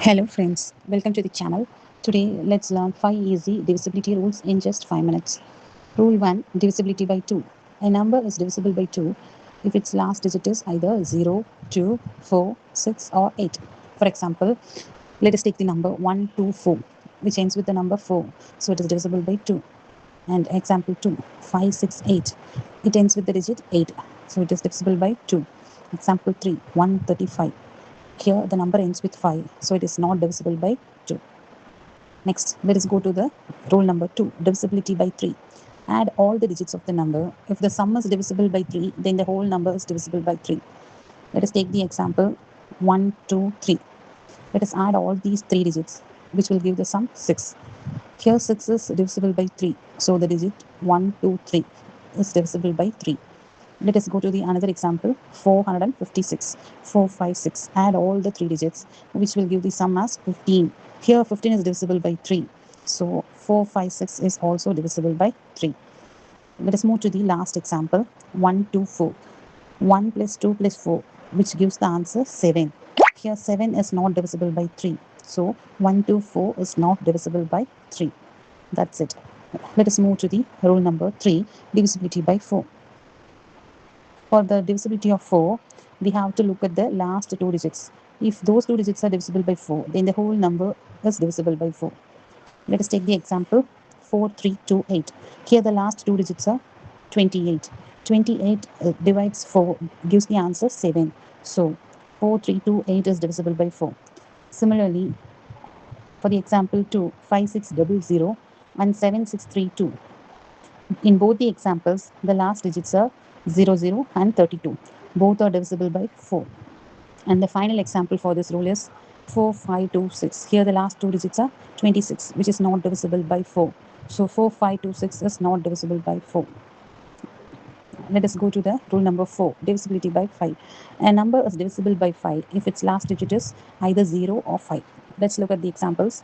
Hello friends, welcome to the channel. Today let's learn 5 easy divisibility rules in just 5 minutes. Rule 1, divisibility by 2. A number is divisible by 2 if its last digit is either 0, 2, 4, 6 or 8. For example, let us take the number 124 which ends with the number 4. So it is divisible by 2. And example 2, 568. It ends with the digit 8. So it is divisible by 2. Example 3, 135. Here the number ends with 5, so it is not divisible by 2. Next, let us go to the rule number 2, divisibility by 3. Add all the digits of the number. If the sum is divisible by 3, then the whole number is divisible by 3. Let us take the example 1, 2, 3. Let us add all these 3 digits, which will give the sum 6. Here 6 is divisible by 3, so the digit 1, 2, 3 is divisible by 3. Let us go to the another example 456. 456. Add all the 3 digits, which will give the sum as 15. Here 15 is divisible by 3. So 456 is also divisible by 3. Let us move to the last example 124. 1 plus 2 plus 4, which gives the answer 7. Here 7 is not divisible by 3. So 124 is not divisible by 3. That's it. Let us move to the rule number 3, divisibility by 4. For the divisibility of 4, we have to look at the last 2 digits. If those 2 digits are divisible by 4, then the whole number is divisible by 4. Let us take the example 4328. Here the last 2 digits are 28. 28 divides 4 gives the answer 7. So 4328 is divisible by 4. Similarly, for the example 2, 5600 and 7632. In both the examples, the last digits are 00 and 32. Both are divisible by 4. And the final example for this rule is 4526. Here the last 2 digits are 26, which is not divisible by 4. So 4526 is not divisible by 4. Let us go to the rule number 4, divisibility by 5. A number is divisible by 5 if its last digit is either 0 or 5. Let's look at the examples.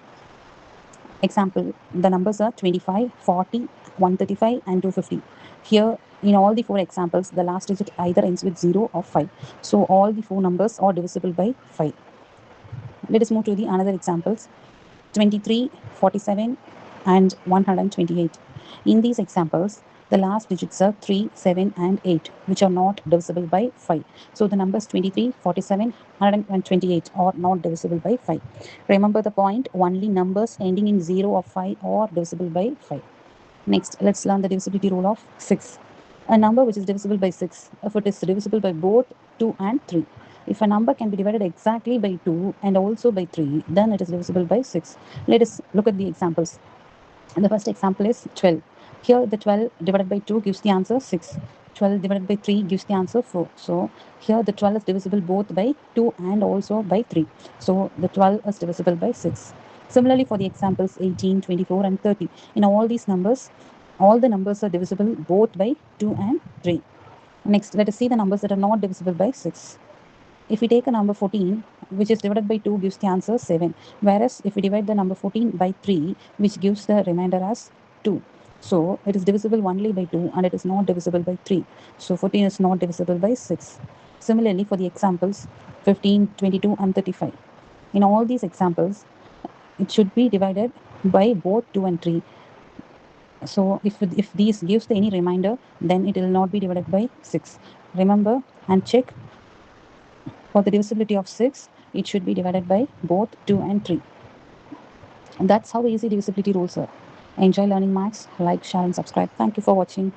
Example, the numbers are 25, 40, 135 and 250. Here in all the 4 examples, the last digit either ends with 0 or 5. So all the 4 numbers are divisible by 5. Let us move to the another examples. 23, 47 and 128. In these examples, the last digits are 3, 7 and 8, which are not divisible by 5. So the numbers 23, 47, 128 are not divisible by 5. Remember the point, only numbers ending in 0 or 5 are divisible by 5. Next, let's learn the divisibility rule of 6. A number which is divisible by 6, if it is divisible by both 2 and 3. If a number can be divided exactly by 2 and also by 3, then it is divisible by 6. Let us look at the examples. And the first example is 12. Here the 12 divided by 2 gives the answer 6. 12 divided by 3 gives the answer 4. So here the 12 is divisible both by 2 and also by 3. So the 12 is divisible by 6. Similarly for the examples 18, 24 and 30. In all these numbers, all the numbers are divisible both by 2 and 3. Next, let us see the numbers that are not divisible by 6. If we take a number 14, which is divided by 2 gives the answer 7. Whereas if we divide the number 14 by 3, which gives the remainder as 2. So it is divisible only by 2 and it is not divisible by 3. So 14 is not divisible by 6. Similarly for the examples 15, 22 and 35. In all these examples, it should be divided by both 2 and 3. So if these gives the any remainder, then it will not be divided by 6. Remember and check. For the divisibility of 6, it should be divided by both 2 and 3. And that's how easy divisibility rules are. Enjoy learning maths. Like, share and subscribe. Thank you for watching.